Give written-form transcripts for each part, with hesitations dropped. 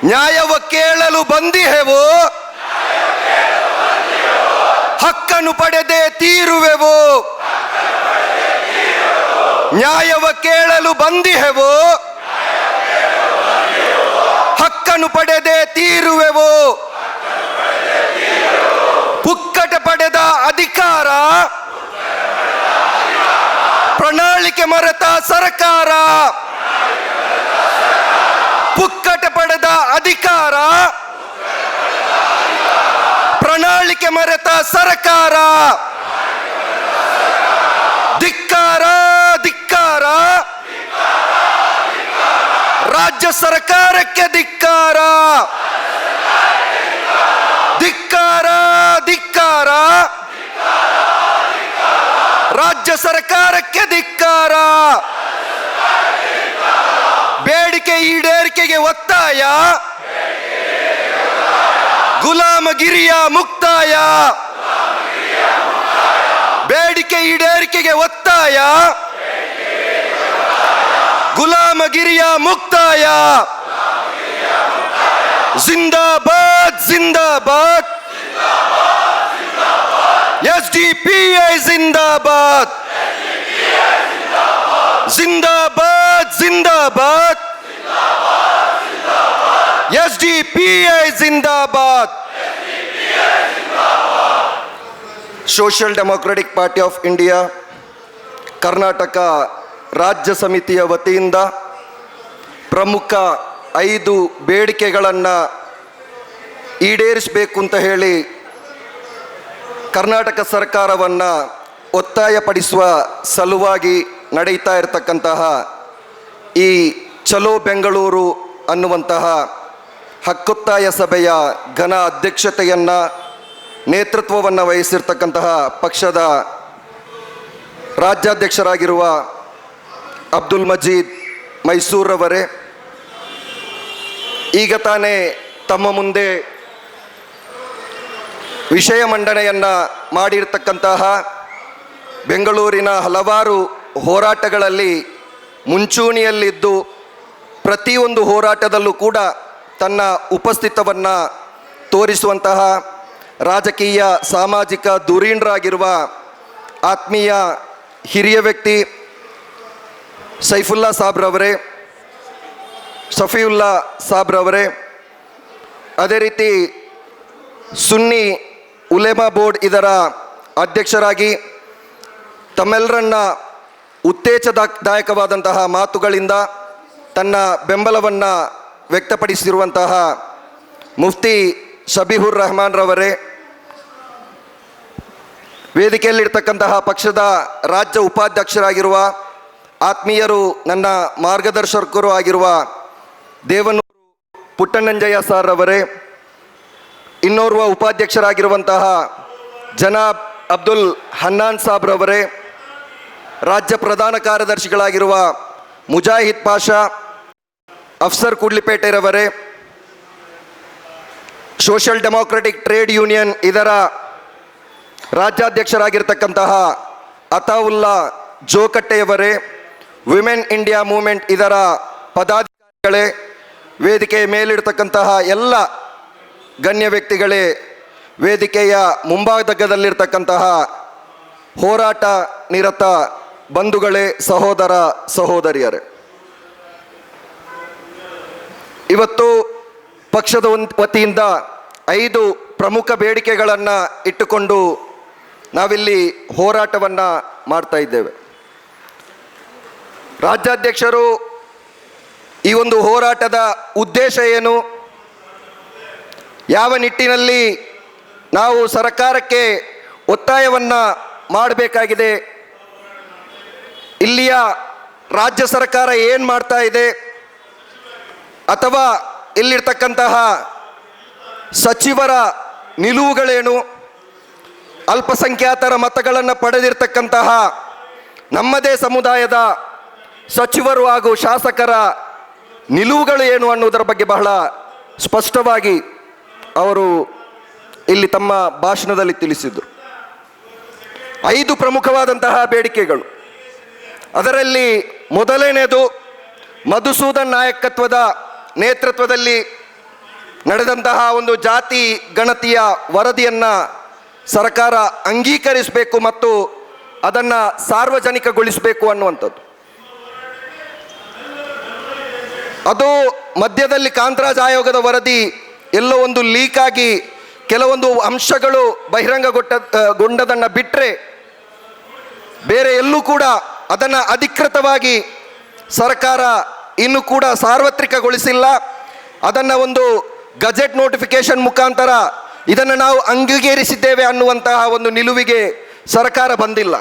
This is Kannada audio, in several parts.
ನ್ಯಾಯವ ಕೇಳಲು ಬಂದಿಹೆವು, ಹಕ್ಕನ್ನು ಪಡೆದೇ ತೀರುವೆವು. ನ್ಯಾಯವ ಕೇಳಲು ಬಂದಿಹೆವು, ಹಕ್ಕನ್ನು ಪಡೆದೇ ತೀರುವೆವು. ಪುಕ್ಕಟ ಪಡೆದ ಅಧಿಕಾರ, ಪ್ರಣಾಳಿಕೆ ಮರೆತ ಸರ್ಕಾರ. ಪುಕ್ಕಟ ಪಡೆದ ಅಧಿಕಾರ, ಪ್ರಣಾಳಿಕೆ ಮರೆತ ಸರ್ಕಾರ. ಧಿಕ್ಕಾರ ಧಿಕ್ಕಾರ, ರಾಜ್ಯ ಸರ್ಕಾರಕ್ಕೆ ಧಿಕ್ಕಾರ. ಧಿಕ್ಕಾರ ಧಿಕ್ಕಾರ, ರಾಜ್ಯ ಸರ್ಕಾರಕ್ಕೆ ಧಿಕ್ಕಾರ. ಬೇಡಿಕೆ ಈಡೇರಿಕೆಗೆ ಒತ್ತಾಯ, ಗುಲಾಮಗಿರಿಯ ಮುಕ್ತಾಯ. ಬೇಡಿಕೆ ಈಡೇರಿಕೆಗೆ ಒತ್ತಾಯ, ಗುಲಾಮಗಿರಿಯ ಮುಕ್ತಾಯ. ಜಿಂದಾಬಾದ್ ಜಿಂದಾಬಾದ್, ಎಸ್ಡಿಪಿಐ ಜಿಂದಾಬಾದ್. ಜಿಂದಾಬಾದ್ ಜಿಂದಾಬಾದ್, ಎಸ್ಡಿಪಿಐ ಜಿಂದಾಬಾದ್. Social democratic party of India Karnataka ರಾಜ್ಯ ಸಮಿತಿಯ ವತಿಯಿಂದ ಪ್ರಮುಖ 5 ಬೇಡಿಕೆಗಳನ್ನು ಈಡೇರಿಸಬೇಕು ಅಂತ ಹೇಳಿ ಕರ್ನಾಟಕ ಸರ್ಕಾರವನ್ನು ಒತ್ತಾಯಪಡಿಸುವ ಸಲುವಾಗಿ ನಡೀತಾ ಇರತಕ್ಕಂತಹ ಈ ಚಲೋ ಬೆಂಗಳೂರು ಅನ್ನುವಂತಹ ಹಕ್ಕೊತ್ತಾಯ ಸಭೆಯ ಘನ ಅಧ್ಯಕ್ಷತೆಯನ್ನು, ನೇತೃತ್ವವನ್ನು ವಹಿಸಿರ್ತಕ್ಕಂತಹ ಪಕ್ಷದ ರಾಜ್ಯಾಧ್ಯಕ್ಷರಾಗಿರುವ ಅಬ್ದುಲ್ ಮಜೀದ್ ಮೈಸೂರವರೇ, ಈಗ ತಾನೇ ತಮ್ಮ ಮುಂದೆ ವಿಷಯ ಮಂಡನೆಯನ್ನು ಮಾಡಿರ್ತಕ್ಕಂತಹ ಬೆಂಗಳೂರಿನ ಹಲವಾರು ಹೋರಾಟಗಳಲ್ಲಿ ಮುಂಚೂಣಿಯಲ್ಲಿದ್ದು ಪ್ರತಿಯೊಂದು ಹೋರಾಟದಲ್ಲೂ ಕೂಡ ತನ್ನ ಉಪಸ್ಥಿತವನ್ನು ತೋರಿಸುವಂತಹ ರಾಜಕೀಯ ಸಾಮಾಜಿಕ ಧುರೀಣರಾಗಿರುವ ಆತ್ಮೀಯ ಹಿರಿಯ ವ್ಯಕ್ತಿ ಸೈಫುಲ್ಲಾ ಸಾಬ್ರವರೇ, ಸಫಿಯುಲ್ಲಾ ಸಾಬ್ರವರೇ, ಅದೇ ರೀತಿ ಸುನ್ನಿ ಉಲೇಮಾ ಬೋರ್ಡ್ ಇದರ ಅಧ್ಯಕ್ಷರಾಗಿ ತಮ್ಮೆಲ್ಲರನ್ನ ಉತ್ತೇಜದಾಯಕವಾದಂತಹ ಮಾತುಗಳಿಂದ ತನ್ನ ಬೆಂಬಲವನ್ನು ವ್ಯಕ್ತಪಡಿಸಿರುವಂತಹ ಮುಫ್ತಿ ಶಬೀಹುರ್ ರೆಹಮಾನ್ ರವರೇ, ವೇದಿಕೆಯಲ್ಲಿರ್ತಕ್ಕಂತಹ ಪಕ್ಷದ ರಾಜ್ಯ ಉಪಾಧ್ಯಕ್ಷರಾಗಿರುವ ಆತ್ಮೀಯರು, ನನ್ನ ಮಾರ್ಗದರ್ಶಕರು ಆಗಿರುವ ದೇವನೂರು ಪುಟ್ಟಣ್ಣಂಜಯ್ಯ ಸಾರ್ ಅವರೇ, ಇನ್ನೋರ್ವ ಉಪಾಧ್ಯಕ್ಷರಾಗಿರುವಂತಹ ಜನಾಬ್ ಅಬ್ದುಲ್ ಹನ್ನಾನ್ ಸಾಬ್ರವರೇ, ರಾಜ್ಯ ಪ್ರಧಾನ ಕಾರ್ಯದರ್ಶಿಗಳಾಗಿರುವ ಮುಜಾಹಿದ್ ಪಾಷಾ, ಅಫ್ಸರ್ ಕುಡ್ಲಿಪೇಟೆರವರೇ, ಸೋಷಿಯಲ್ ಡೆಮೊಕ್ರೆಟಿಕ್ ಟ್ರೇಡ್ ಯೂನಿಯನ್ ಇದರ ರಾಜ್ಯಾಧ್ಯಕ್ಷರಾಗಿರ್ತಕ್ಕಂತಹ ಅತಾವುಲ್ಲಾ ಜೋಕಟ್ಟೆಯವರೇ, ವಿಮೆನ್ ಇಂಡಿಯಾ ಮೂವ್ಮೆಂಟ್ ಇದರ ಪದಾಧಿಕಾರಿಗಳೇ, ವೇದಿಕೆಯ ಮೇಲಿರ್ತಕ್ಕಂತಹ ಎಲ್ಲ ಗಣ್ಯ ವ್ಯಕ್ತಿಗಳೇ, ವೇದಿಕೆಯ ಮುಂಭಾಗದಲ್ಲಿರ್ತಕ್ಕಂತಹ ಹೋರಾಟ ನಿರತ ಬಂಧುಗಳೇ, ಸಹೋದರ ಸಹೋದರಿಯರೇ, ಇವತ್ತು ಪಕ್ಷದ ವತಿಯಿಂದ 5 ಪ್ರಮುಖ ಬೇಡಿಕೆಗಳನ್ನು ಇಟ್ಟುಕೊಂಡು ನಾವಿಲ್ಲಿ ಹೋರಾಟವನ್ನು ಮಾಡ್ತಾ ಇದ್ದೇವೆ. ರಾಜ್ಯಾಧ್ಯಕ್ಷರು ಈ ಒಂದು ಹೋರಾಟದ ಉದ್ದೇಶ ಏನು, ಯಾವ ನಿಟ್ಟಿನಲ್ಲಿ ನಾವು ಸರ್ಕಾರಕ್ಕೆ ಒತ್ತಾಯವನ್ನು ಮಾಡಬೇಕಾಗಿದೆ, ಇಲ್ಲಿಯ ರಾಜ್ಯ ಸರ್ಕಾರ ಏನು ಮಾಡ್ತಾ ಇದೆ, ಅಥವಾ ಇಲ್ಲಿರ್ತಕ್ಕಂತಹ ಸಚಿವರ ನಿಲುವುಗಳೇನು, ಅಲ್ಪಸಂಖ್ಯಾತರ ಮತಗಳನ್ನು ಪಡೆದಿರ್ತಕ್ಕಂತಹ ನಮ್ಮದೇ ಸಮುದಾಯದ ಸಚಿವರು ಹಾಗೂ ಶಾಸಕರ ನಿಲುವುಗಳು ಏನು ಅನ್ನುವುದರ ಬಗ್ಗೆ ಬಹಳ ಸ್ಪಷ್ಟವಾಗಿ ಅವರು ಇಲ್ಲಿ ತಮ್ಮ ಭಾಷಣದಲ್ಲಿ ತಿಳಿಸಿದರು. 5 ಪ್ರಮುಖವಾದಂತಹ ಬೇಡಿಕೆಗಳು. ಅದರಲ್ಲಿ ಮೊದಲನೆಯದು ಮಧುಸೂದನ್ ನಾಯಕತ್ವದ ನೇತೃತ್ವದಲ್ಲಿ ನಡೆದಂತಹ ಒಂದು ಜಾತಿ ಗಣತಿಯ ವರದಿಯನ್ನು ಸರ್ಕಾರ ಅಂಗೀಕರಿಸಬೇಕು ಮತ್ತು ಅದನ್ನು ಸಾರ್ವಜನಿಕಗೊಳಿಸಬೇಕು ಅನ್ನುವಂಥದ್ದು. ಅದು ಮಧ್ಯದಲ್ಲಿ ಕಾಂತರಾಜ್ ಆಯೋಗದ ವರದಿ ಎಲ್ಲೋ ಒಂದು ಲೀಕ್ ಆಗಿ ಕೆಲವೊಂದು ಅಂಶಗಳು ಬಹಿರಂಗಗೊಂಡದನ್ನು ಬಿಟ್ಟರೆ ಬೇರೆ ಎಲ್ಲೂ ಕೂಡ ಅದನ್ನು ಅಧಿಕೃತವಾಗಿ ಸರ್ಕಾರ ಇನ್ನೂ ಕೂಡ ಸಾರ್ವತ್ರಿಕಗೊಳಿಸಿಲ್ಲ. ಅದನ್ನು ಒಂದು ಗಜೆಟ್ ನೋಟಿಫಿಕೇಶನ್ ಮುಖಾಂತರ ಇದನ್ನು ನಾವು ಅಂಗೀಕರಿಸಿದ್ದೇವೆ ಅನ್ನುವಂತಹ ಒಂದು ನಿಲುವಿಗೆ ಸರ್ಕಾರ ಬಂದಿಲ್ಲ.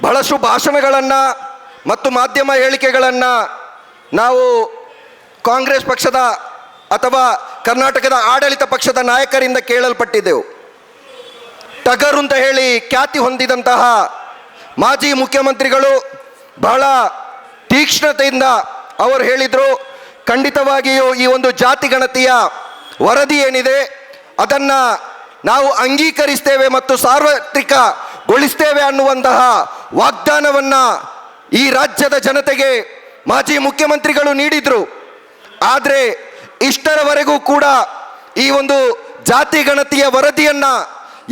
ಬಹಳಷ್ಟು ಭಾಷಣಗಳನ್ನು ಮತ್ತು ಮಾಧ್ಯಮ ಹೇಳಿಕೆಗಳನ್ನು ನಾವು ಕಾಂಗ್ರೆಸ್ ಪಕ್ಷದ ಅಥವಾ ಕರ್ನಾಟಕದ ಆಡಳಿತ ಪಕ್ಷದ ನಾಯಕರಿಂದ ಕೇಳಲ್ಪಟ್ಟಿದ್ದೆವು. ಟಗರು ಅಂತ ಹೇಳಿ ಖ್ಯಾತಿ ಹೊಂದಿದಂತಹ ಮಾಜಿ ಮುಖ್ಯಮಂತ್ರಿಗಳು ಬಹಳ ತೀಕ್ಷ್ಣತೆಯಿಂದ ಅವರು ಹೇಳಿದರು, ಖಂಡಿತವಾಗಿಯೂ ಈ ಒಂದು ಜಾತಿ ಗಣತಿಯ ವರದಿ ಏನಿದೆ ಅದನ್ನು ನಾವು ಅಂಗೀಕರಿಸ್ತೇವೆ ಮತ್ತು ಸಾರ್ವತ್ರಿಕಗೊಳಿಸ್ತೇವೆ ಅನ್ನುವಂತಹ ವಾಗ್ದಾನವನ್ನು ಈ ರಾಜ್ಯದ ಜನತೆಗೆ ಮಾಜಿ ಮುಖ್ಯಮಂತ್ರಿಗಳು ನೀಡಿದರು. ಆದರೆ ಇಷ್ಟರವರೆಗೂ ಕೂಡ ಈ ಒಂದು ಜಾತಿ ಗಣತಿಯ ವರದಿಯನ್ನು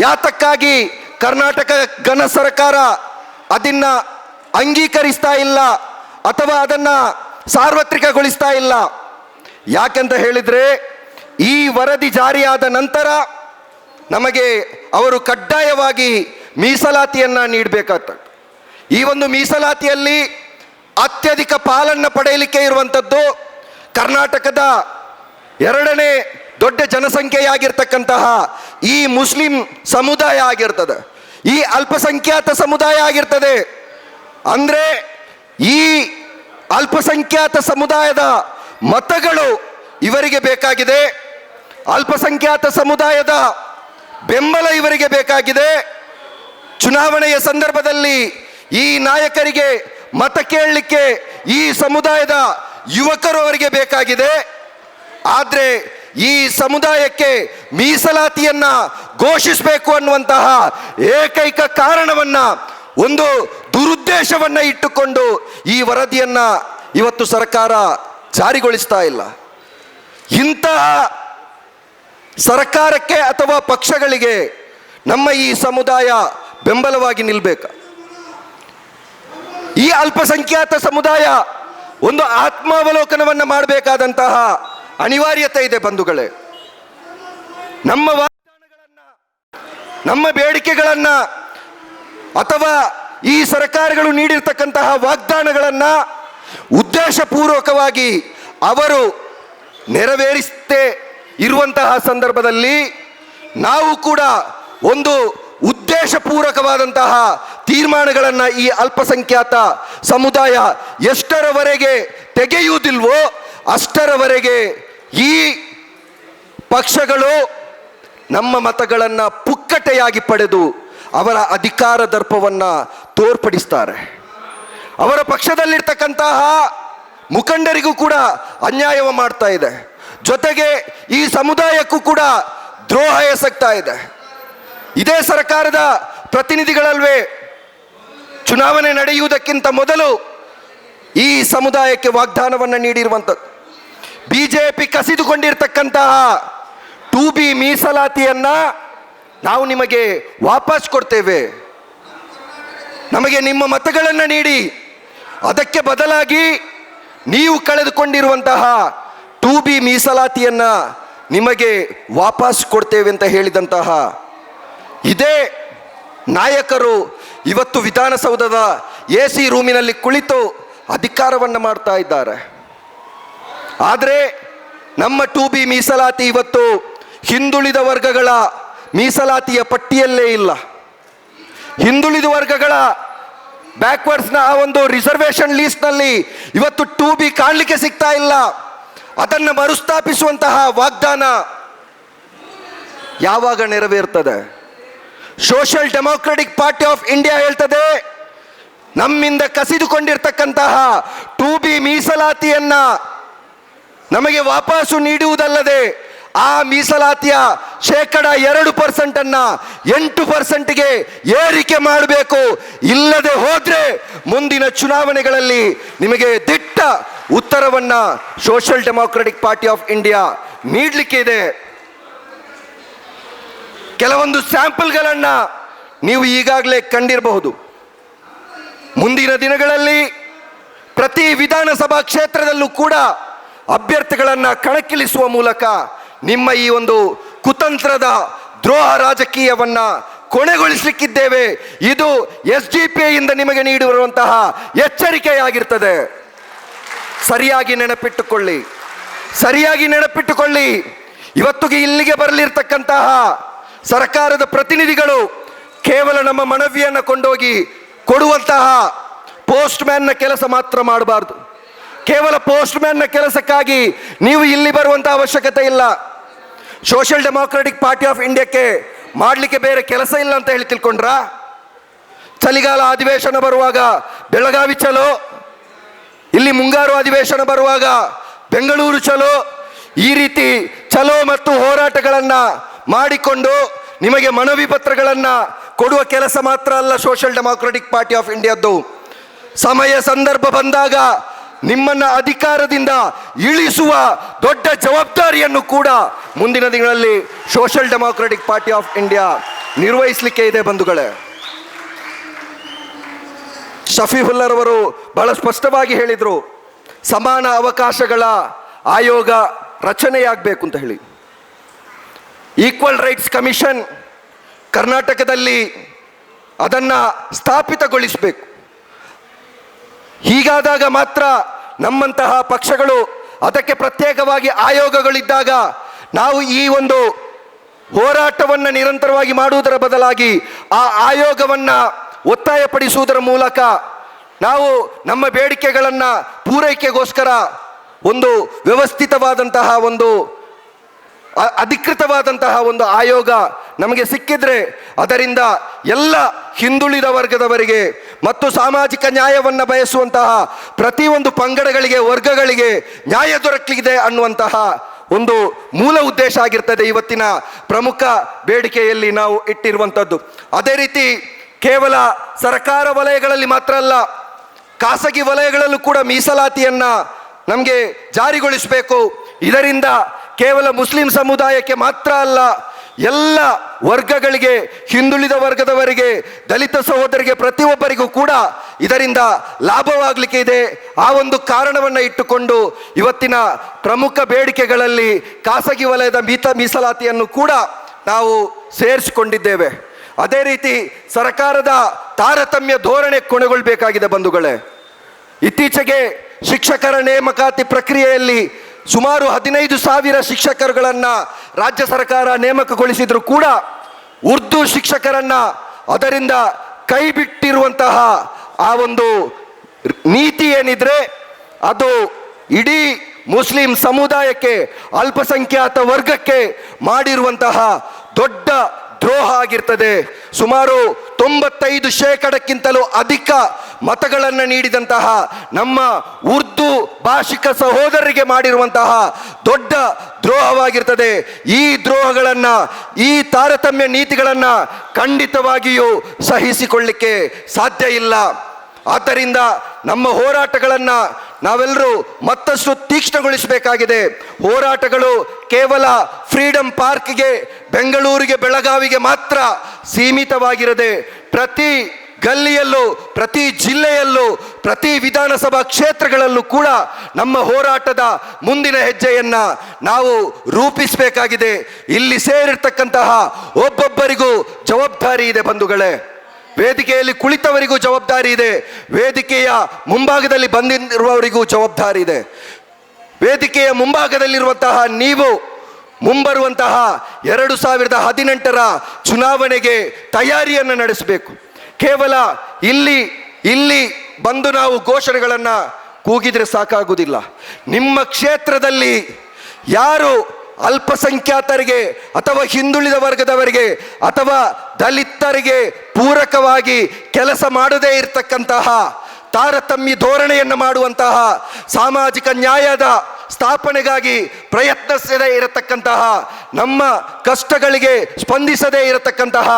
ಯಾತಕ್ಕಾಗಿ ಕರ್ನಾಟಕ ಘನ ಸರ್ಕಾರ ಅದನ್ನು ಅಂಗೀಕರಿಸ್ತಾ ಇಲ್ಲ ಅಥವಾ ಅದನ್ನು ಸಾರ್ವತ್ರಿಕಗೊಳಿಸ್ತಾ ಇಲ್ಲ? ಯಾಕೆಂತ ಹೇಳಿದರೆ ಈ ವರದಿ ಜಾರಿಯಾದ ನಂತರ ನಮಗೆ ಅವರು ಕಡ್ಡಾಯವಾಗಿ ಮೀಸಲಾತಿಯನ್ನು ನೀಡಬೇಕಾಗ್ತದೆ. ಈ ಒಂದು ಮೀಸಲಾತಿಯಲ್ಲಿ ಅತ್ಯಧಿಕ ಪಾಲನ್ನು ಪಡೆಯಲಿಕ್ಕೆ ಇರುವಂಥದ್ದು ಕರ್ನಾಟಕದ ಎರಡನೇ ದೊಡ್ಡ ಜನಸಂಖ್ಯೆಯಾಗಿರ್ತಕ್ಕಂತಹ ಈ ಮುಸ್ಲಿಂ ಸಮುದಾಯ ಆಗಿರ್ತದೆ, ಈ ಅಲ್ಪಸಂಖ್ಯಾತ ಸಮುದಾಯ ಆಗಿರ್ತದೆ. ಅಂದರೆ ಈ ಅಲ್ಪಸಂಖ್ಯಾತ ಸಮುದಾಯದ ಮತಗಳು ಇವರಿಗೆ ಬೇಕಾಗಿದೆ, ಅಲ್ಪಸಂಖ್ಯಾತ ಸಮುದಾಯದ ಬೆಂಬಲ ಇವರಿಗೆ ಬೇಕಾಗಿದೆ. ಚುನಾವಣೆಯ ಸಂದರ್ಭದಲ್ಲಿ ಈ ನಾಯಕರಿಗೆ ಮತ ಕೇಳಲಿಕ್ಕೆ ಈ ಸಮುದಾಯದ ಯುವಕರು ಅವರಿಗೆ ಬೇಕಾಗಿದೆ. ಆದರೆ ಈ ಸಮುದಾಯಕ್ಕೆ ಮೀಸಲಾತಿಯನ್ನು ಘೋಷಿಸಬೇಕು ಅನ್ನುವಂತಹ ಏಕೈಕ ಕಾರಣವನ್ನು, ಒಂದು ದುರುದ್ದೇಶವನ್ನು ಇಟ್ಟುಕೊಂಡು ಈ ವರದಿಯನ್ನು ಇವತ್ತು ಸರ್ಕಾರ ಜಾರಿಗೊಳಿಸ್ತಾ ಇಲ್ಲ. ಇಂತಹ ಸರ್ಕಾರಕ್ಕೆ ಅಥವಾ ಪಕ್ಷಗಳಿಗೆ ನಮ್ಮ ಈ ಸಮುದಾಯ ಬೆಂಬಲವಾಗಿ ನಿಲ್ಲಬೇಕು. ಈ ಅಲ್ಪಸಂಖ್ಯಾತ ಸಮುದಾಯ ಒಂದು ಆತ್ಮಾವಲೋಕನವನ್ನು ಮಾಡಬೇಕಾದಂತಹ ಅನಿವಾರ್ಯತೆ ಇದೆ ಬಂಧುಗಳೇ. ನಮ್ಮ ವಾಗ್ದಾನಗಳನ್ನು, ನಮ್ಮ ಬೇಡಿಕೆಗಳನ್ನು ಅಥವಾ ಈ ಸರ್ಕಾರಗಳು ನೀಡಿರ್ತಕ್ಕಂತಹ ವಾಗ್ದಾನಗಳನ್ನು ಉದ್ದೇಶಪೂರ್ವಕವಾಗಿ ಅವರು ನೆರವೇರಿಸದೇ ಇರುವಂತಹ ಸಂದರ್ಭದಲ್ಲಿ ನಾವು ಕೂಡ ಒಂದು ಉದ್ದೇಶಪೂರ್ವಕವಾದಂತಹ ತೀರ್ಮಾನಗಳನ್ನು ಈ ಅಲ್ಪಸಂಖ್ಯಾತ ಸಮುದಾಯ ಎಷ್ಟರವರೆಗೆ ತೆಗೆಯುವುದಿಲ್ವೋ ಅಷ್ಟರವರೆಗೆ ಈ ಪಕ್ಷಗಳು ನಮ್ಮ ಮತಗಳನ್ನು ಪುಕ್ಕಟೆಯಾಗಿ ಪಡೆದು ಅವರ ಅಧಿಕಾರ ದರ್ಪವನ್ನು ತೋರ್ಪಡಿಸ್ತಾರೆ. ಅವರ ಪಕ್ಷದಲ್ಲಿರ್ತಕ್ಕಂತಹ ಮುಖಂಡರಿಗೂ ಕೂಡ ಅನ್ಯಾಯ ಮಾಡ್ತಾ ಇದೆ, ಜೊತೆಗೆ ಈ ಸಮುದಾಯಕ್ಕೂ ಕೂಡ ದ್ರೋಹ ಎಸಗ್ತಾ ಇದೆ. ಇದೇ ಸರ್ಕಾರದ ಪ್ರತಿನಿಧಿಗಳಲ್ವೇ ಚುನಾವಣೆ ನಡೆಯುವುದಕ್ಕಿಂತ ಮೊದಲು ಈ ಸಮುದಾಯಕ್ಕೆ ವಾಗ್ದಾನವನ್ನು ನೀಡಿರುವಂಥದ್ದು. ಬಿಜೆಪಿ ಕಸಿದುಕೊಂಡಿರ್ತಕ್ಕಂತಹ 2B ಮೀಸಲಾತಿಯನ್ನು ನಾವು ನಿಮಗೆ ವಾಪಸ್ ಕೊಡ್ತೇವೆ, ನಮಗೆ ನಿಮ್ಮ ಮತಗಳನ್ನು ನೀಡಿ, ಅದಕ್ಕೆ ಬದಲಾಗಿ ನೀವು ಕಳೆದುಕೊಂಡಿರುವಂತಹ 2B ಮೀಸಲಾತಿಯನ್ನು ನಿಮಗೆ ವಾಪಸ್ ಕೊಡ್ತೇವೆ ಅಂತ ಹೇಳಿದಂತಹ ಇದೇ ನಾಯಕರು ಇವತ್ತು ವಿಧಾನಸೌಧದ AC ರೂಮಿನಲ್ಲಿ ಕುಳಿತು ಅಧಿಕಾರವನ್ನು ಮಾಡ್ತಾ ಇದ್ದಾರೆ. ಆದರೆ ನಮ್ಮ 2B ಮೀಸಲಾತಿ ಇವತ್ತು ಹಿಂದುಳಿದ ವರ್ಗಗಳ ಮೀಸಲಾತಿಯ ಪಟ್ಟಿಯಲ್ಲೇ ಇಲ್ಲ. ಹಿಂದುಳಿದ ವರ್ಗಗಳ ಬ್ಯಾಕ್ವರ್ಡ್ಸ್ನ ಆ ಒಂದು ರಿಸರ್ವೇಷನ್ ಲೀಸ್ಟ್ನಲ್ಲಿ ಇವತ್ತು 2B ಕಾಣಲಿಕ್ಕೆ ಸಿಗ್ತಾ ಇಲ್ಲ. ಅದನ್ನು ಮರುಸ್ಥಾಪಿಸುವಂತಹ ವಾಗ್ದಾನ ಯಾವಾಗ ನೆರವೇರ್ತದೆ? Social democratic party of India ಹೇಳ್ತದೆ, ನಮ್ಮಿಂದ ಕಸಿದುಕೊಂಡಿರ್ತಕ್ಕಂತಹ 2B ಮೀಸಲಾತಿಯನ್ನ ನಮಗೆ ವಾಪಸ್ಸು ನೀಡುವುದಲ್ಲದೆ ಆ ಮೀಸಲಾತಿಯ 2% 8%ಗೆ ಏರಿಕೆ ಮಾಡಬೇಕು. ಇಲ್ಲದೆ ಹೋದ್ರೆ ಮುಂದಿನ ಚುನಾವಣೆಗಳಲ್ಲಿ ನಿಮಗೆ ದಿಟ್ಟ ಉತ್ತರವನ್ನ social democratic party of India ನೀಡಲಿಕ್ಕೆ ಇದೆ. ಕೆಲವೊಂದು ಸ್ಯಾಂಪಲ್ಗಳನ್ನು ನೀವು ಈಗಾಗಲೇ ಕಂಡಿರಬಹುದು. ಮುಂದಿನ ದಿನಗಳಲ್ಲಿ ಪ್ರತಿ ವಿಧಾನಸಭಾ ಕ್ಷೇತ್ರದಲ್ಲೂ ಕೂಡ ಅಭ್ಯರ್ಥಿಗಳನ್ನು ಕಣಕ್ಕಿಳಿಸುವ ಮೂಲಕ ನಿಮ್ಮ ಈ ಒಂದು ಕುತಂತ್ರದ ದ್ರೋಹ ರಾಜಕೀಯವನ್ನು ಕೊನೆಗೊಳಿಸಲಿಕ್ಕಿದ್ದೇವೆ. ಇದು SDPI ಇಂದ ನಿಮಗೆ ನೀಡಿರುವಂತಹ ಎಚ್ಚರಿಕೆಯಾಗಿರ್ತದೆ. ಸರಿಯಾಗಿ ನೆನಪಿಟ್ಟುಕೊಳ್ಳಿ. ಇವತ್ತಿಗೆ ಇಲ್ಲಿಗೆ ಬರಲಿರ್ತಕ್ಕಂತಹ ಸರ್ಕಾರದ ಪ್ರತಿನಿಧಿಗಳು ಕೇವಲ ನಮ್ಮ ಮನವಿಯನ್ನು ಕೊಂಡೋಗಿ ಕೊಡುವಂತಹ ಪೋಸ್ಟ್ ಮ್ಯಾನ್ನ ಕೆಲಸ ಮಾತ್ರ ಮಾಡಬಾರ್ದು. ಕೇವಲ ಪೋಸ್ಟ್ ಮ್ಯಾನ್ನ ಕೆಲಸಕ್ಕಾಗಿ ನೀವು ಇಲ್ಲಿ ಬರುವಂತಹ ಅವಶ್ಯಕತೆ ಇಲ್ಲ. ಸೋಷಿಯಲ್ ಡೆಮಾಕ್ರೆಟಿಕ್ ಪಾರ್ಟಿ ಆಫ್ ಇಂಡಿಯಾಕ್ಕೆ ಮಾಡಲಿಕ್ಕೆ ಬೇರೆ ಕೆಲಸ ಇಲ್ಲ ಅಂತ ಹೇಳಿ ತಿಳ್ಕೊಂಡ್ರಾ? ಚಳಿಗಾಲ ಅಧಿವೇಶನ ಬರುವಾಗ ಬೆಳಗಾವಿ ಚಲೋ, ಇಲ್ಲಿ ಮುಂಗಾರು ಅಧಿವೇಶನ ಬರುವಾಗ ಬೆಂಗಳೂರು ಚಲೋ, ಈ ರೀತಿ ಚಲೋ ಮತ್ತು ಹೋರಾಟಗಳನ್ನು ಮಾಡಿಕೊಂಡು ನಿಮಗೆ ಮನವಿ ಪತ್ರಗಳನ್ನು ಕೊಡುವ ಕೆಲಸ ಮಾತ್ರ ಅಲ್ಲ ಸೋಷಿಯಲ್ ಡೆಮಾಕ್ರೆಟಿಕ್ ಪಾರ್ಟಿ ಆಫ್ ಇಂಡಿಯಾದ್ದು. ಸಮಯ ಸಂದರ್ಭ ಬಂದಾಗ ನಿಮ್ಮನ್ನು ಅಧಿಕಾರದಿಂದ ಇಳಿಸುವ ದೊಡ್ಡ ಜವಾಬ್ದಾರಿಯನ್ನು ಕೂಡ ಮುಂದಿನ ದಿನಗಳಲ್ಲಿ social democratic party of India ನಿರ್ವಹಿಸಲಿಕ್ಕೆ ಇದೆ ಬಂಧುಗಳೇ. ಶಫೀವುಲ್ಲಾ ಅವರು ಬಹಳ ಸ್ಪಷ್ಟವಾಗಿ ಹೇಳಿದರು, ಸಮಾನ ಅವಕಾಶಗಳ ಆಯೋಗ ರಚನೆಯಾಗಬೇಕು ಅಂತ ಹೇಳಿ. ಈಕ್ವಲ್ ರೈಟ್ಸ್ ಕಮಿಷನ್ ಕರ್ನಾಟಕದಲ್ಲಿ ಅದನ್ನು ಸ್ಥಾಪಿತಗೊಳಿಸಬೇಕು. ಹೀಗಾದಾಗ ಮಾತ್ರ ನಮ್ಮಂತಹ ಪಕ್ಷಗಳು, ಅದಕ್ಕೆ ಪ್ರತ್ಯೇಕವಾಗಿ ಆಯೋಗಗಳಿದ್ದಾಗ ನಾವು ಈ ಒಂದು ಹೋರಾಟವನ್ನು ನಿರಂತರವಾಗಿ ಮಾಡುವುದರ ಬದಲಾಗಿ ಆ ಆಯೋಗವನ್ನು ಒತ್ತಾಯಪಡಿಸುವುದರ ಮೂಲಕ ನಾವು ನಮ್ಮ ಬೇಡಿಕೆಗಳನ್ನು ಪೂರೈಕೆಗೋಸ್ಕರ ಒಂದು ವ್ಯವಸ್ಥಿತವಾದಂತಹ ಒಂದು ಅಧಿಕೃತವಾದಂತಹ ಒಂದು ಆಯೋಗ ನಮಗೆ ಸಿಕ್ಕಿದ್ರೆ ಅದರಿಂದ ಎಲ್ಲ ಹಿಂದುಳಿದ ವರ್ಗದವರಿಗೆ ಮತ್ತು ಸಾಮಾಜಿಕ ನ್ಯಾಯವನ್ನು ಬಯಸುವಂತಹ ಪ್ರತಿಯೊಂದು ಪಂಗಡಗಳಿಗೆ, ವರ್ಗಗಳಿಗೆ ನ್ಯಾಯ ದೊರಕಲಿದೆ ಅನ್ನುವಂತಹ ಒಂದು ಮೂಲ ಉದ್ದೇಶ ಆಗಿರ್ತದೆ ಇವತ್ತಿನ ಪ್ರಮುಖ ಬೇಡಿಕೆಯಲ್ಲಿ ನಾವು ಇಟ್ಟಿರುವಂಥದ್ದು. ಅದೇ ರೀತಿ ಕೇವಲ ಸರ್ಕಾರ ವಲಯಗಳಲ್ಲಿ ಮಾತ್ರ ಅಲ್ಲ, ಖಾಸಗಿ ವಲಯಗಳಲ್ಲೂ ಕೂಡ ಮೀಸಲಾತಿಯನ್ನು ನಮಗೆ ಜಾರಿಗೊಳಿಸಬೇಕು. ಇದರಿಂದ ಕೇವಲ ಮುಸ್ಲಿಂ ಸಮುದಾಯಕ್ಕೆ ಮಾತ್ರ ಅಲ್ಲ, ಎಲ್ಲ ವರ್ಗಗಳಿಗೆ, ಹಿಂದುಳಿದ ವರ್ಗದವರಿಗೆ, ದಲಿತ ಸಹೋದರಿಗೆ, ಪ್ರತಿಯೊಬ್ಬರಿಗೂ ಕೂಡ ಇದರಿಂದ ಲಾಭವಾಗಲಿಕ್ಕೆ ಇದೆ. ಆ ಒಂದು ಕಾರಣವನ್ನು ಇಟ್ಟುಕೊಂಡು ಇವತ್ತಿನ ಪ್ರಮುಖ ಬೇಡಿಕೆಗಳಲ್ಲಿ ಖಾಸಗಿ ವಲಯದ ಮೀಸಲಾತಿಯನ್ನು ಕೂಡ ನಾವು ಸೇರಿಸಿಕೊಂಡಿದ್ದೇವೆ. ಅದೇ ರೀತಿ ಸರ್ಕಾರದ ತಾರತಮ್ಯ ಧೋರಣೆ ಕೊನೆಗೊಳ್ಳಬೇಕಾಗಿದೆ ಬಂಧುಗಳೇ. ಇತ್ತೀಚೆಗೆ ಶಿಕ್ಷಕರ ನೇಮಕಾತಿ ಪ್ರಕ್ರಿಯೆಯಲ್ಲಿ ಸುಮಾರು 15,000 ಶಿಕ್ಷಕರುಗಳನ್ನು ರಾಜ್ಯ ಸರ್ಕಾರ ನೇಮಕಗೊಳಿಸಿದ್ರು ಕೂಡ ಉರ್ದು ಶಿಕ್ಷಕರನ್ನು ಅದರಿಂದ ಕೈ ಬಿಟ್ಟಿರುವಂತಹ ಆ ಒಂದು ನೀತಿ ಏನಿದ್ರೆ ಅದು ಇಡೀ ಮುಸ್ಲಿಂ ಸಮುದಾಯಕ್ಕೆ, ಅಲ್ಪಸಂಖ್ಯಾತ ವರ್ಗಕ್ಕೆ ಮಾಡಿರುವಂತಹ ದೊಡ್ಡ ದ್ರೋಹ ಆಗಿರ್ತದೆ. ಸುಮಾರು 95% ಅಧಿಕ ಮತಗಳನ್ನು ನೀಡಿದಂತಹ ನಮ್ಮ ಉರ್ದು ಭಾಷಿಕ ಸಹೋದರರಿಗೆ ಮಾಡಿರುವಂತಹ ದೊಡ್ಡ ದ್ರೋಹವಾಗಿರ್ತದೆ. ಈ ದ್ರೋಹಗಳನ್ನು, ಈ ತಾರತಮ್ಯ ನೀತಿಗಳನ್ನು ಖಂಡಿತವಾಗಿಯೂ ಸಹಿಸಿಕೊಳ್ಳಿಕ್ಕೆ ಸಾಧ್ಯ ಇಲ್ಲ. ಆದ್ದರಿಂದ ನಮ್ಮ ಹೋರಾಟಗಳನ್ನು ನಾವೆಲ್ಲರೂ ಮತ್ತಷ್ಟು ತೀಕ್ಷ್ಣಗೊಳಿಸಬೇಕಾಗಿದೆ. ಹೋರಾಟಗಳು ಕೇವಲ ಫ್ರೀಡಂ ಪಾರ್ಕ್ಗೆ, ಬೆಂಗಳೂರಿಗೆ, ಬೆಳಗಾವಿಗೆ ಮಾತ್ರ ಸೀಮಿತವಾಗಿರದೆ ಪ್ರತಿ ಗಲ್ಲಿಯಲ್ಲೂ, ಪ್ರತಿ ಜಿಲ್ಲೆಯಲ್ಲೂ, ಪ್ರತಿ ವಿಧಾನಸಭಾ ಕ್ಷೇತ್ರಗಳಲ್ಲೂ ಕೂಡ ನಮ್ಮ ಹೋರಾಟದ ಮುಂದಿನ ಹೆಜ್ಜೆಯನ್ನು ನಾವು ರೂಪಿಸಬೇಕಾಗಿದೆ. ಇಲ್ಲಿ ಸೇರಿರ್ತಕ್ಕಂತಹ ಒಬ್ಬೊಬ್ಬರಿಗೂ ಜವಾಬ್ದಾರಿ ಇದೆ ಬಂಧುಗಳೇ. ವೇದಿಕೆಯಲ್ಲಿ ಕುಳಿತವರಿಗೂ ಜವಾಬ್ದಾರಿ ಇದೆ, ವೇದಿಕೆಯ ಮುಂಭಾಗದಲ್ಲಿ ಬಂದಿರುವವರಿಗೂ ಜವಾಬ್ದಾರಿ ಇದೆ. ವೇದಿಕೆಯ ಮುಂಭಾಗದಲ್ಲಿರುವಂತಹ ನೀವು ಮುಂಬರುವಂತಹ 2018 ಚುನಾವಣೆಗೆ ತಯಾರಿಯನ್ನು ನಡೆಸಬೇಕು. ಕೇವಲ ಇಲ್ಲಿ ಬಂದು ನಾವು ಘೋಷಣೆಗಳನ್ನು ಕೂಗಿದ್ರೆ ಸಾಕಾಗುವುದಿಲ್ಲ. ನಿಮ್ಮ ಕ್ಷೇತ್ರದಲ್ಲಿ ಯಾರು ಅಲ್ಪಸಂಖ್ಯಾತರಿಗೆ ಅಥವಾ ಹಿಂದುಳಿದ ವರ್ಗದವರಿಗೆ ಅಥವಾ ದಲಿತರಿಗೆ ಪೂರಕವಾಗಿ ಕೆಲಸ ಮಾಡದೇ ಇರತಕ್ಕಂತಹ, ತಾರತಮ್ಯ ಧೋರಣೆಯನ್ನು ಮಾಡುವಂತಹ, ಸಾಮಾಜಿಕ ನ್ಯಾಯದ ಸ್ಥಾಪನೆಗಾಗಿ ಪ್ರಯತ್ನಿಸದೇ ಇರತಕ್ಕಂತಹ, ನಮ್ಮ ಕಷ್ಟಗಳಿಗೆ ಸ್ಪಂದಿಸದೇ ಇರತಕ್ಕಂತಹ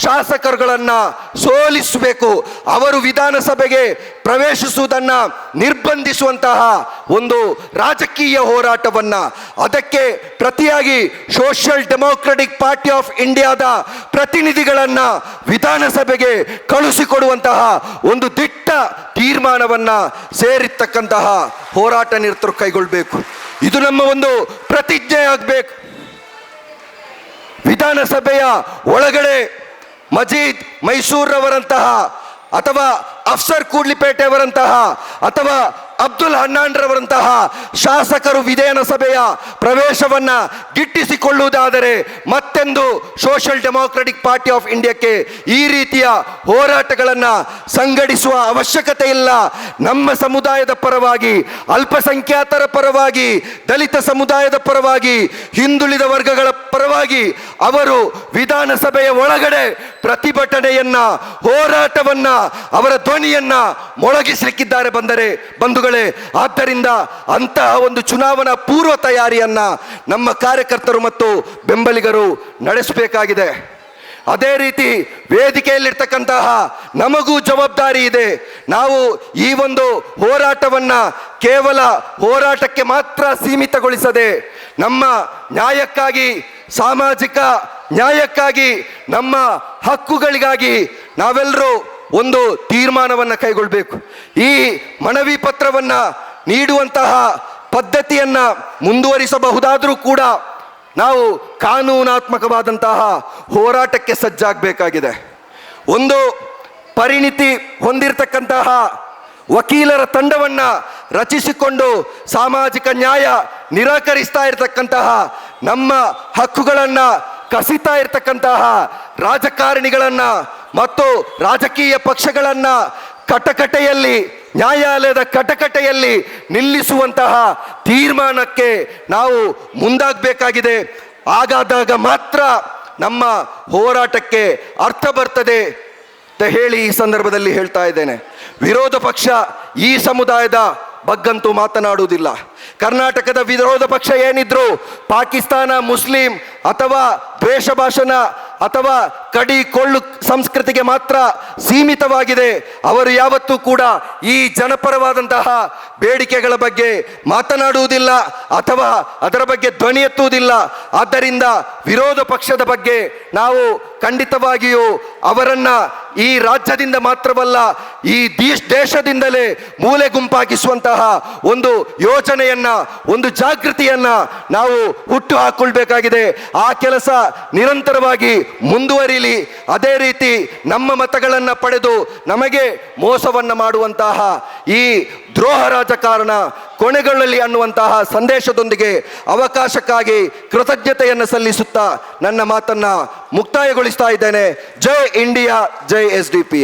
ಶಾಸಕರುಗಳನ್ನು ಸೋಲಿಸಬೇಕು. ಅವರು ವಿಧಾನಸಭೆಗೆ ಪ್ರವೇಶಿಸುವುದನ್ನು ನಿರ್ಬಂಧಿಸುವಂತಹ ಒಂದು ರಾಜಕೀಯ ಹೋರಾಟವನ್ನ, ಅದಕ್ಕೆ ಪ್ರತಿಯಾಗಿ ಸೋಷಿಯಲ್ ಡೆಮೋಕ್ರೆಟಿಕ್ ಪಾರ್ಟಿ ಆಫ್ ಇಂಡಿಯಾದ ಪ್ರತಿನಿಧಿಗಳನ್ನ ವಿಧಾನಸಭೆಗೆ ಕಳುಹಿಸಿಕೊಡುವಂತಹ ಒಂದು ದಿಟ್ಟ ತೀರ್ಮಾನವನ್ನ ಸೇರಿರ್ತಕ್ಕಂತಹ ಹೋರಾಟ ನಿರತರು ಕೈಗೊಳ್ಳಬೇಕು. ಇದು ನಮ್ಮ ಒಂದು ಪ್ರತಿಜ್ಞೆ ಆಗಬೇಕು. ವಿಧಾನಸಭೆಯ ಒಳಗಡೆ ಮಜೀದ್ ಮೈಸೂರವರಂತಹ ಅಥವಾ ಅಫ್ಸರ್ ಕೂಡ್ಲಿಪೇಟೆ ಅವರಂತಹ ಅಥವಾ ಅಬ್ದುಲ್ ಹನ್ನಾನ್ರವರಂತಹ ಶಾಸಕರು ವಿಧಾನಸಭೆಯ ಪ್ರವೇಶವನ್ನ ಗಿಟ್ಟಿಸಿಕೊಳ್ಳುವುದಾದರೆ ಮತ್ತೆಂದು ಸೋಷಿಯಲ್ ಡೆಮೋಕ್ರೆಟಿಕ್ ಪಾರ್ಟಿ ಆಫ್ ಇಂಡಿಯಾಕ್ಕೆ ಈ ರೀತಿಯ ಹೋರಾಟಗಳನ್ನು ಸಂಘಟಿಸುವ ಅವಶ್ಯಕತೆ ಇಲ್ಲ. ನಮ್ಮ ಸಮುದಾಯದ ಪರವಾಗಿ, ಅಲ್ಪಸಂಖ್ಯಾತರ ಪರವಾಗಿ, ದಲಿತ ಸಮುದಾಯದ ಪರವಾಗಿ, ಹಿಂದುಳಿದ ವರ್ಗಗಳ ಪರವಾಗಿ ಅವರು ವಿಧಾನಸಭೆಯ ಒಳಗಡೆ ಪ್ರತಿಭಟನೆಯನ್ನ, ಹೋರಾಟವನ್ನ, ಅವರ ಧ್ವನಿಯನ್ನ ಮೊಳಗಿಸಲಿಕ್ಕಿದ್ದಾರೆ ಬಂಧುಗಳೇ. ಆದ್ದರಿಂದ ಅಂತಹ ಒಂದು ಚುನಾವಣಾ ಪೂರ್ವ ತಯಾರಿಯನ್ನ ನಮ್ಮ ಕಾರ್ಯಕರ್ತರು ಮತ್ತು ಬೆಂಬಲಿಗರು ನಡೆಸಬೇಕಾಗಿದೆ. ಅದೇ ರೀತಿ ವೇದಿಕೆಯಲ್ಲಿರ್ತಕ್ಕಂತಹ ನಮಗೂ ಜವಾಬ್ದಾರಿ ಇದೆ. ನಾವು ಈ ಒಂದು ಹೋರಾಟವನ್ನ ಕೇವಲ ಹೋರಾಟಕ್ಕೆ ಮಾತ್ರ ಸೀಮಿತಗೊಳಿಸದೆ, ನಮ್ಮ ನ್ಯಾಯಕ್ಕಾಗಿ, ಸಾಮಾಜಿಕ ನ್ಯಾಯಕ್ಕಾಗಿ, ನಮ್ಮ ಹಕ್ಕುಗಳಿಗಾಗಿ ನಾವೆಲ್ಲರೂ ಒಂದು ತೀರ್ಮಾನವನ್ನು ಕೈಗೊಳ್ಳಬೇಕು. ಈ ಮನವಿ ಪತ್ರವನ್ನು ನೀಡುವಂತಹ ಪದ್ಧತಿಯನ್ನ ಮುಂದುವರಿಸಬಹುದಾದರೂ ಕೂಡ ನಾವು ಕಾನೂನಾತ್ಮಕವಾದಂತಹ ಹೋರಾಟಕ್ಕೆ ಸಜ್ಜಾಗಬೇಕಾಗಿದೆ. ಒಂದು ಪರಿಣಿತಿ ಹೊಂದಿರತಕ್ಕಂತಹ ವಕೀಲರ ತಂಡವನ್ನು ರಚಿಸಿಕೊಂಡು ಸಾಮಾಜಿಕ ನ್ಯಾಯ ನಿರಾಕರಿಸ್ತಾ ಇರತಕ್ಕಂತಹ, ನಮ್ಮ ಹಕ್ಕುಗಳನ್ನು ಕಸಿತಾ ಇರತಕ್ಕಂತಹ ರಾಜಕಾರಣಿಗಳನ್ನು ಮತ್ತು ರಾಜಕೀಯ ಪಕ್ಷಗಳನ್ನು ಕಟಕಟೆಯಲ್ಲಿ, ನ್ಯಾಯಾಲಯದ ಕಟಕಟೆಯಲ್ಲಿ ನಿಲ್ಲಿಸುವಂತಹ ತೀರ್ಮಾನಕ್ಕೆ ನಾವು ಮುಂದಾಗಬೇಕಾಗಿದೆ. ಹಾಗಾದಾಗ ಮಾತ್ರ ನಮ್ಮ ಹೋರಾಟಕ್ಕೆ ಅರ್ಥ ಬರ್ತದೆ ಅಂತ ಹೇಳಿ ಈ ಸಂದರ್ಭದಲ್ಲಿ ಹೇಳ್ತಾ ಇದ್ದೇನೆ. ವಿರೋಧ ಪಕ್ಷ ಈ ಸಮುದಾಯದ ಬಗ್ಗಂತೂ ಮಾತನಾಡುವುದಿಲ್ಲ. ಕರ್ನಾಟಕದ ವಿರೋಧ ಪಕ್ಷ ಏನಿದ್ರು ಪಾಕಿಸ್ತಾನ, ಮುಸ್ಲಿಂ ಅಥವಾ ದ್ವೇಷ ಭಾಷಣ ಅಥವಾ ಕಡಿ ಕೊಳ್ಳು ಸಂಸ್ಕೃತಿಗೆ ಮಾತ್ರ ಸೀಮಿತವಾಗಿದೆ. ಅವರು ಯಾವತ್ತೂ ಕೂಡ ಈ ಜನಪರವಾದಂತಹ ಬೇಡಿಕೆಗಳ ಬಗ್ಗೆ ಮಾತನಾಡುವುದಿಲ್ಲ ಅಥವಾ ಅದರ ಬಗ್ಗೆ ಧ್ವನಿ ಎತ್ತುವುದಿಲ್ಲ. ಆದ್ದರಿಂದ ವಿರೋಧ ಪಕ್ಷದ ಬಗ್ಗೆ ನಾವು ಖಂಡಿತವಾಗಿಯೂ ಅವರನ್ನ ಈ ರಾಜ್ಯದಿಂದ ಮಾತ್ರವಲ್ಲ, ಈ ದೇಶದಿಂದಲೇ ಮೂಲೆ ಗುಂಪಾಗಿಸುವಂತಹ ಒಂದು ಯೋಜನೆಯನ್ನ, ಒಂದು ಜಾಗೃತಿಯನ್ನ ನಾವು ಹುಟ್ಟು ಹಾಕೊಳ್ಬೇಕಾಗಿದೆ. ಆ ಕೆಲಸ ನಿರಂತರವಾಗಿ ಮುಂದುವರಿಲಿ. ಅದೇ ರೀತಿ ನಮ್ಮ ಮತಗಳನ್ನು ಪಡೆದು ನಮಗೆ ಮೋಸವನ್ನು ಮಾಡುವಂತಹ ಈ ದ್ರೋಹ ರಾಜಕಾರಣ ಕೊನೆಗೊಳ್ಳಲಿ ಅನ್ನುವಂತಹ ಸಂದೇಶದೊಂದಿಗೆ ಅವಕಾಶಕ್ಕಾಗಿ ಕೃತಜ್ಞತೆಯನ್ನು ಸಲ್ಲಿಸುತ್ತಾ ನನ್ನ ಮಾತನ್ನ ಮುಕ್ತಾಯಗೊಳಿಸ್ತಾ ಇದ್ದೇನೆ. ಜೈ ಇಂಡಿಯಾ, ಜೈ SDPI.